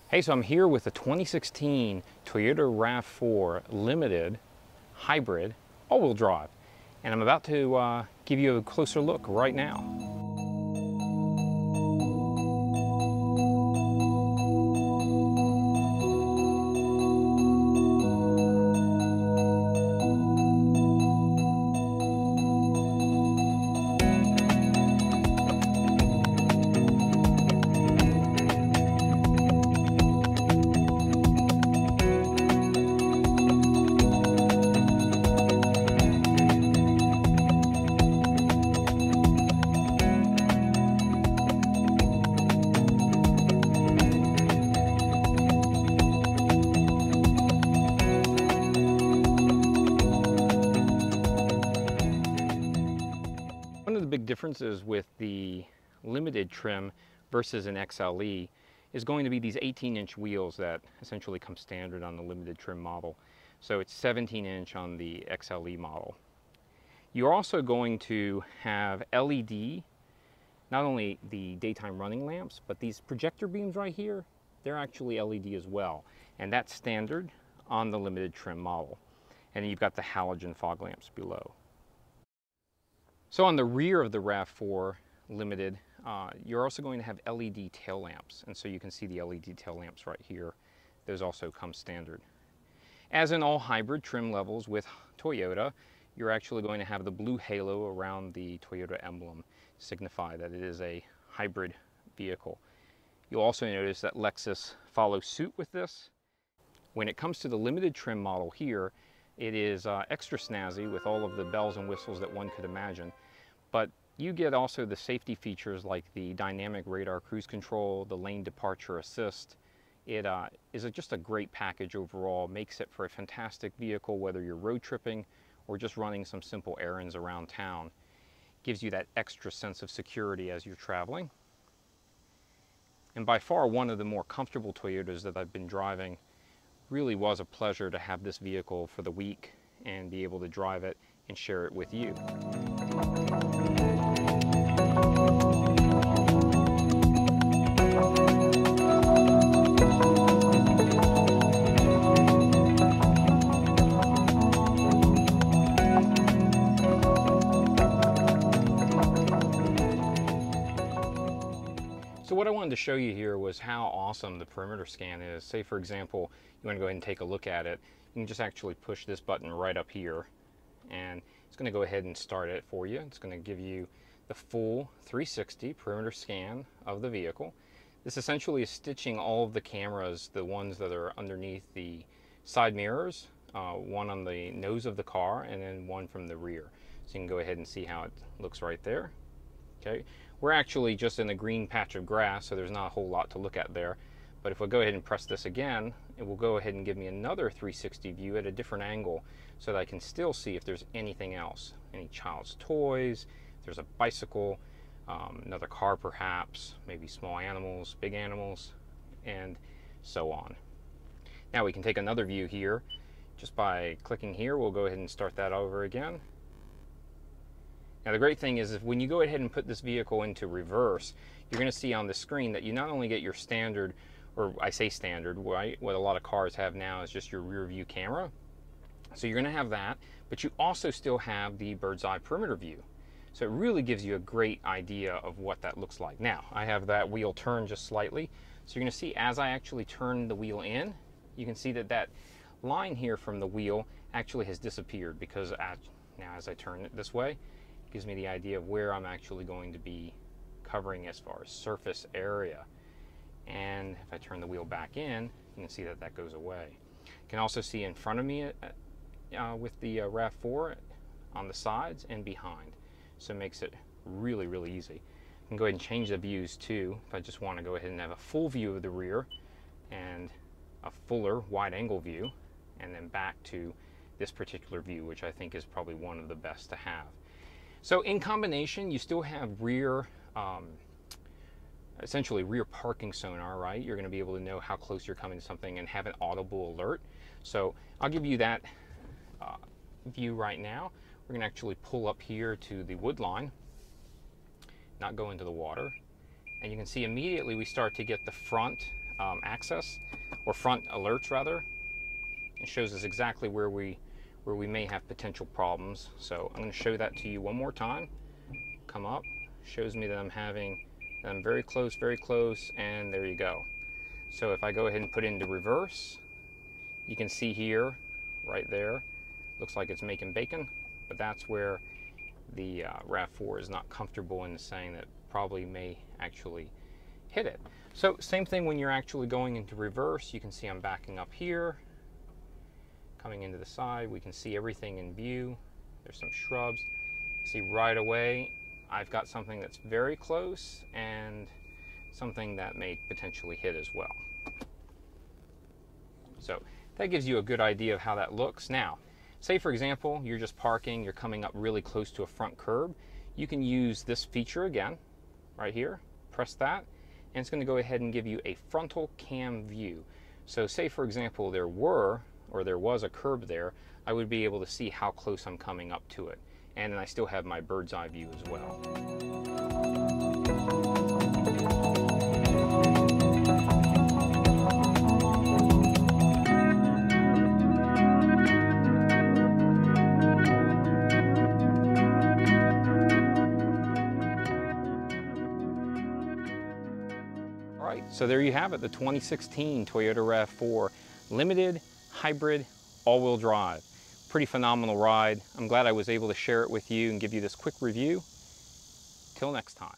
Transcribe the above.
Hey, so I'm here with the 2016 Toyota RAV4 Limited Hybrid all-wheel drive, and I'm about to give you a closer look right now. One of the big differences with the limited trim versus an XLE is going to be these 18-inch wheels that essentially come standard on the limited trim model. So it's 17-inch on the XLE model. You're also going to have LED, not only the daytime running lamps, but these projector beams right here, they're actually LED as well. And that's standard on the limited trim model. And then you've got the halogen fog lamps below. So on the rear of the RAV4 Limited, you're also going to have LED tail lamps. And so you can see the LED tail lamps right here. Those also come standard. As in all hybrid trim levels with Toyota, you're actually going to have the blue halo around the Toyota emblem to signify that it is a hybrid vehicle. You'll also notice that Lexus follows suit with this. When it comes to the limited trim model here, it is extra snazzy with all of the bells and whistles that one could imagine. But you get also the safety features like the dynamic radar cruise control, the lane departure assist. It is just a great package overall, makes it for a fantastic vehicle whether you're road tripping or just running some simple errands around town. Gives you that extra sense of security as you're traveling. And by far one of the more comfortable Toyotas that I've been driving. Really was a pleasure to have this vehicle for the week and be able to drive it and share it with you. So what I wanted to show you here was how awesome the perimeter scan is. Say for example, you want to go ahead and take a look at it. You can just actually push this button right up here and it's going to go ahead and start it for you. It's going to give you the full 360 perimeter scan of the vehicle. This essentially is stitching all of the cameras, the ones that are underneath the side mirrors, one on the nose of the car and then one from the rear. So you can go ahead and see how it looks right there. Okay. We're actually just in a green patch of grass, so there's not a whole lot to look at there. But if we go ahead and press this again, it will go ahead and give me another 360 view at a different angle so that I can still see if there's anything else. Any child's toys, if there's a bicycle, another car perhaps, maybe small animals, big animals, and so on. Now we can take another view here. Just by clicking here, we'll go ahead and start that over again. Now the great thing is if when you go ahead and put this vehicle into reverse, you're going to see on the screen that you not only get your standard, or I say standard, right? What a lot of cars have now is just your rear view camera. So you're going to have that, but you also still have the bird's eye perimeter view. So it really gives you a great idea of what that looks like. Now I have that wheel turned just slightly. So you're going to see as I actually turn the wheel in, you can see that that line here from the wheel actually has disappeared because now as I turn it this way, gives me the idea of where I'm actually going to be covering as far as surface area. And if I turn the wheel back in, you can see that that goes away. You can also see in front of me with the RAV4 on the sides and behind. So it makes it really, really easy. I can go ahead and change the views too. If I just want to go ahead and have a full view of the rear and a fuller wide angle view, and then back to this particular view, which I think is probably one of the best to have. So in combination, you still have rear, essentially rear parking sonar, right? You're going to be able to know how close you're coming to something and have an audible alert. So I'll give you that view right now. We're going to actually pull up here to the wood line, not go into the water. And you can see immediately we start to get the front access, or front alerts rather. It shows us exactly where we may have potential problems. So I'm going to show that to you one more time. Come up, shows me that I'm very close, and there you go. So if I go ahead and put into reverse, you can see here, right there, looks like it's making bacon, but that's where the RAV4 is not comfortable in saying that probably may actually hit it. So same thing when you're actually going into reverse. You can see I'm backing up here, coming into the side. We can see everything in view. There's some shrubs. See right away I've got something that's very close and something that may potentially hit as well. So that gives you a good idea of how that looks. Now, say for example, you're just parking, you're coming up really close to a front curb. You can use this feature again, right here, press that, and it's going to go ahead and give you a frontal cam view. So say for example there was a curb there, I would be able to see how close I'm coming up to it. And then I still have my bird's eye view as well. All right, so there you have it, the 2016 Toyota RAV4 Limited Hybrid All-Wheel Drive. Pretty phenomenal ride. I'm glad I was able to share it with you and give you this quick review. Till next time.